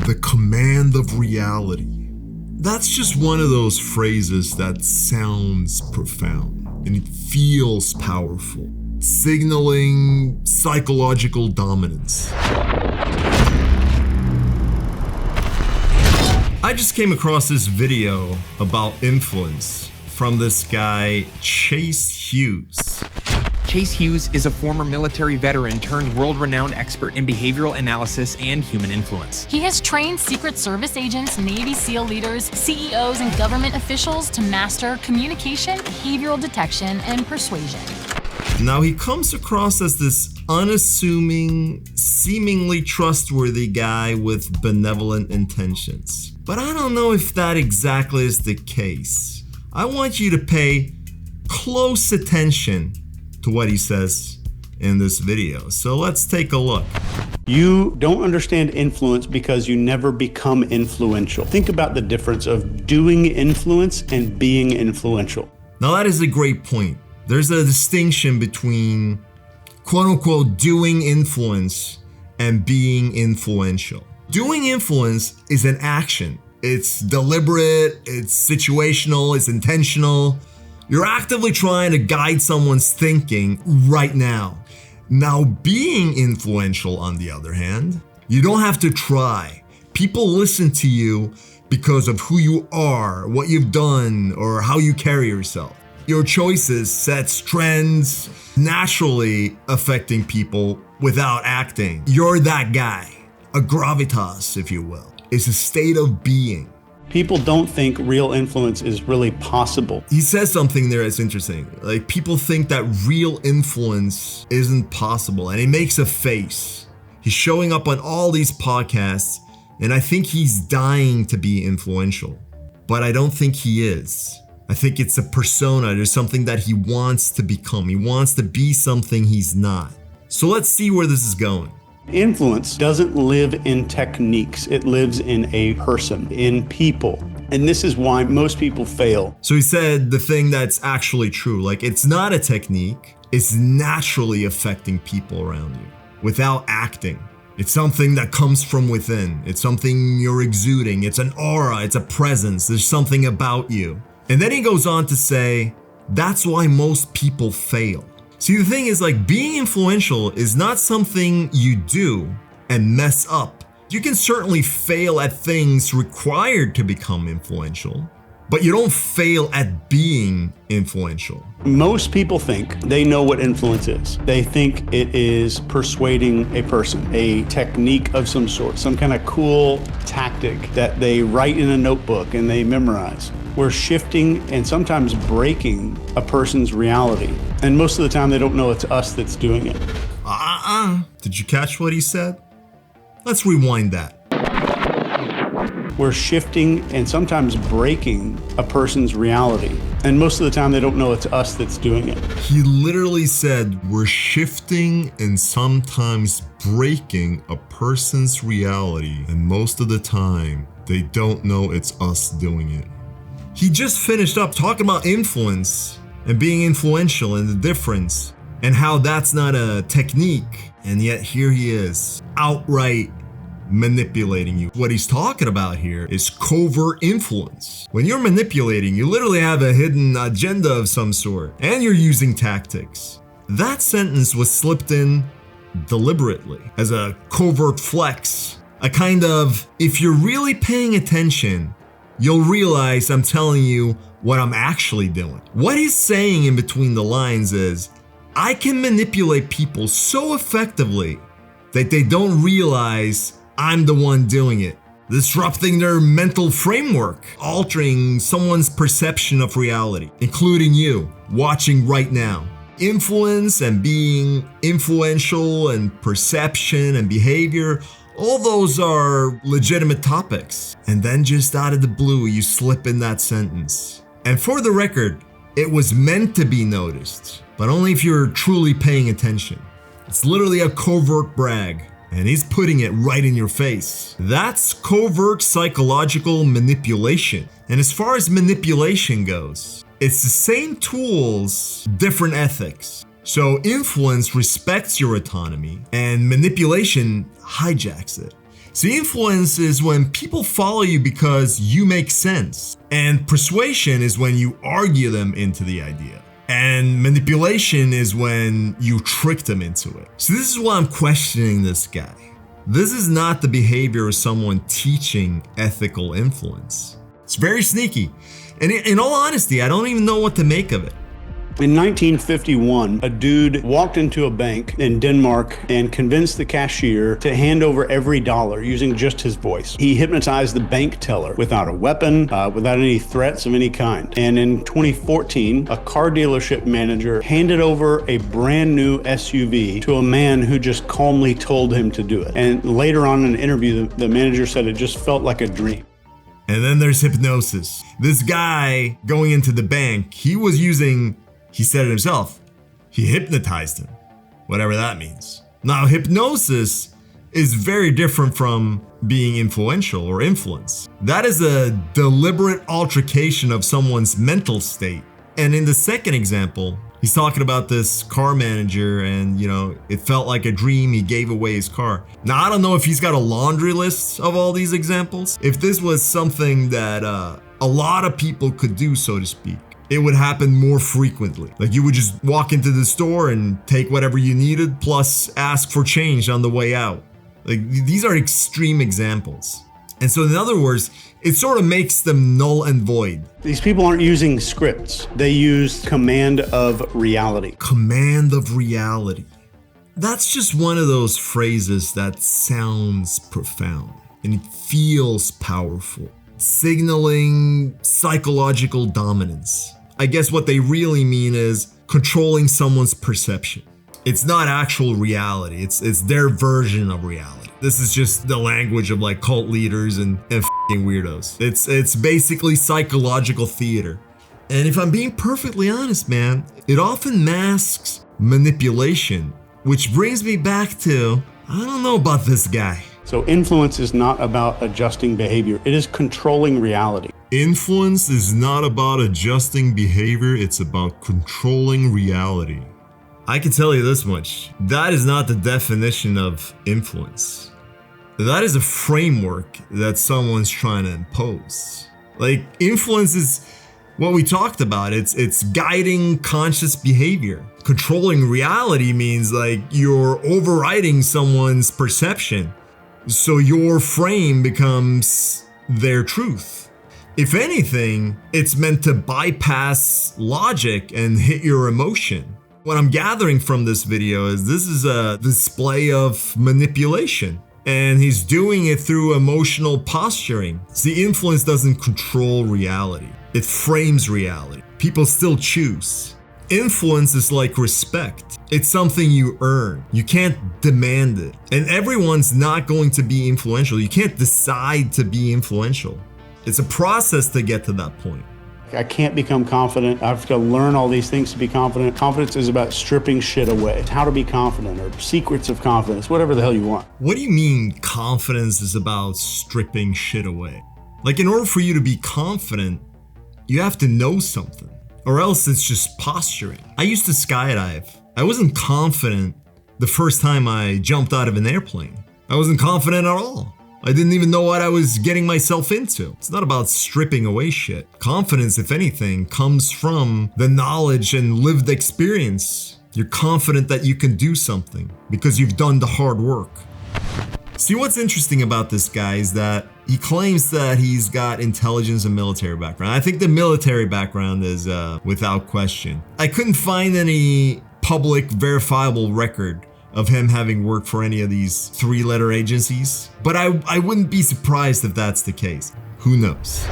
the command of reality. That's just one of those phrases that sounds profound and it feels powerful, signaling psychological dominance. I just came across this video about influence from this guy, Chase Hughes. Chase Hughes is a former military veteran turned world-renowned expert in behavioral analysis and human influence. He has trained Secret Service agents, Navy SEAL leaders, CEOs, and government officials to master communication, behavioral detection, and persuasion. Now he comes across as this unassuming, seemingly trustworthy guy with benevolent intentions. But I don't know if that exactly is the case. I want you to pay close attention to what he says in this video. So let's take a look. You don't understand influence because you never become influential. Think about the difference of doing influence and being influential. Now that is a great point. There's a distinction between quote unquote doing influence and being influential. Doing influence is an action. It's deliberate, it's situational, it's intentional. You're actively trying to guide someone's thinking right now. Now, being influential, on the other hand, you don't have to try. People listen to you because of who you are, what you've done, or how you carry yourself. Your choices sets trends, naturally affecting people without acting. You're that guy, a gravitas, if you will. It's a state of being. People don't think real influence is really possible. He says something there that's interesting. Like, people think that real influence isn't possible, and he makes a face. He's showing up on all these podcasts, and I think he's dying to be influential. But I don't think he is. I think it's a persona. There's something that he wants to become. He wants to be something he's not. So let's see where this is going. Influence doesn't live in techniques. It lives in a person, in people. And this is why most people fail. So he said the thing that's actually true. Like, it's not a technique. It's naturally affecting people around you without acting. It's something that comes from within. It's something you're exuding. It's an aura. It's a presence. There's something about you. And then he goes on to say, that's why most people fail. See, the thing is, like, being influential is not something you do and mess up. You can certainly fail at things required to become influential, but you don't fail at being influential. Most people think they know what influence is. They think it is persuading a person, a technique of some sort, some kind of cool tactic that they write in a notebook and they memorize. We're shifting and sometimes breaking a person's reality. And most of the time they don't know it's us that's doing it. Did you catch what he said? Let's rewind that. We're shifting and sometimes breaking a person's reality. And most of the time they don't know it's us that's doing it. He literally said, we're shifting and sometimes breaking a person's reality. And most of the time they don't know it's us doing it. He just finished up talking about influence and being influential and the difference and how that's not a technique. And yet here he is, outright manipulating you. What he's talking about here is covert influence. When you're manipulating, you literally have a hidden agenda of some sort, and you're using tactics. That sentence was slipped in deliberately as a covert flex, a kind of, if you're really paying attention, you'll realize I'm telling you what I'm actually doing. What he's saying in between the lines is, I can manipulate people so effectively that they don't realize I'm the one doing it, disrupting their mental framework, altering someone's perception of reality, including you, watching right now. Influence and being influential and perception and behavior, all those are legitimate topics. And then just out of the blue, you slip in that sentence. And for the record, it was meant to be noticed, but only if you're truly paying attention. It's literally a covert brag, and he's putting it right in your face. That's covert psychological manipulation. And as far as manipulation goes, it's the same tools, different ethics. So influence respects your autonomy, and manipulation hijacks it. See, influence is when people follow you because you make sense. And persuasion is when you argue them into the idea. And manipulation is when you trick them into it. So this is why I'm questioning this guy. This is not the behavior of someone teaching ethical influence. It's very sneaky. And in all honesty, I don't even know what to make of it. In 1951, a dude walked into a bank in Denmark and convinced the cashier to hand over every dollar using just his voice. He hypnotized the bank teller without a weapon, without any threats of any kind. And in 2014, a car dealership manager handed over a brand new SUV to a man who just calmly told him to do it. And later on in an interview, the manager said it just felt like a dream. And then there's hypnosis. This guy going into the bank, he said it himself, he hypnotized him, whatever that means. Now, hypnosis is very different from being influential or influence. That is a deliberate altercation of someone's mental state. And in the second example, he's talking about this car manager and, it felt like a dream. He gave away his car. Now, I don't know if he's got a laundry list of all these examples. If this was something that a lot of people could do, so to speak, it would happen more frequently. Like you would just walk into the store and take whatever you needed, plus ask for change on the way out. Like these are extreme examples. And so in other words, it sort of makes them null and void. These people aren't using scripts. They use command of reality. Command of reality. That's just one of those phrases that sounds profound and it feels powerful, signaling psychological dominance. I guess what they really mean is controlling someone's perception. It's not actual reality. It's their version of reality. This is just the language of like cult leaders and f***ing weirdos. It's basically psychological theater. And if I'm being perfectly honest, man, it often masks manipulation, which brings me back to, I don't know about this guy. So influence is not about adjusting behavior. It is controlling reality. Influence is not about adjusting behavior. It's about controlling reality. I can tell you this much. That is not the definition of influence. That is a framework that someone's trying to impose. Like influence is what we talked about. It's guiding conscious behavior. Controlling reality means like you're overriding someone's perception. So your frame becomes their truth. If anything, it's meant to bypass logic and hit your emotion. What I'm gathering from this video is this is a display of manipulation. And he's doing it through emotional posturing. See, influence doesn't control reality. It frames reality. People still choose. Influence is like respect. It's something you earn. You can't demand it. And everyone's not going to be influential. You can't decide to be influential. It's a process to get to that point. I can't become confident. I have to learn all these things to be confident. Confidence is about stripping shit away. How to be confident or secrets of confidence, whatever the hell you want. What do you mean confidence is about stripping shit away? Like in order for you to be confident, you have to know something. Or else it's just posturing. I used to skydive. I wasn't confident the first time I jumped out of an airplane. I wasn't confident at all. I didn't even know what I was getting myself into. It's not about stripping away shit. Confidence, if anything, comes from the knowledge and lived experience. You're confident that you can do something because you've done the hard work. See, what's interesting about this guy is that he claims that he's got intelligence and military background. I think the military background is without question. I couldn't find any public verifiable record of him having worked for any of these three-letter agencies, but I wouldn't be surprised if that's the case. Who knows?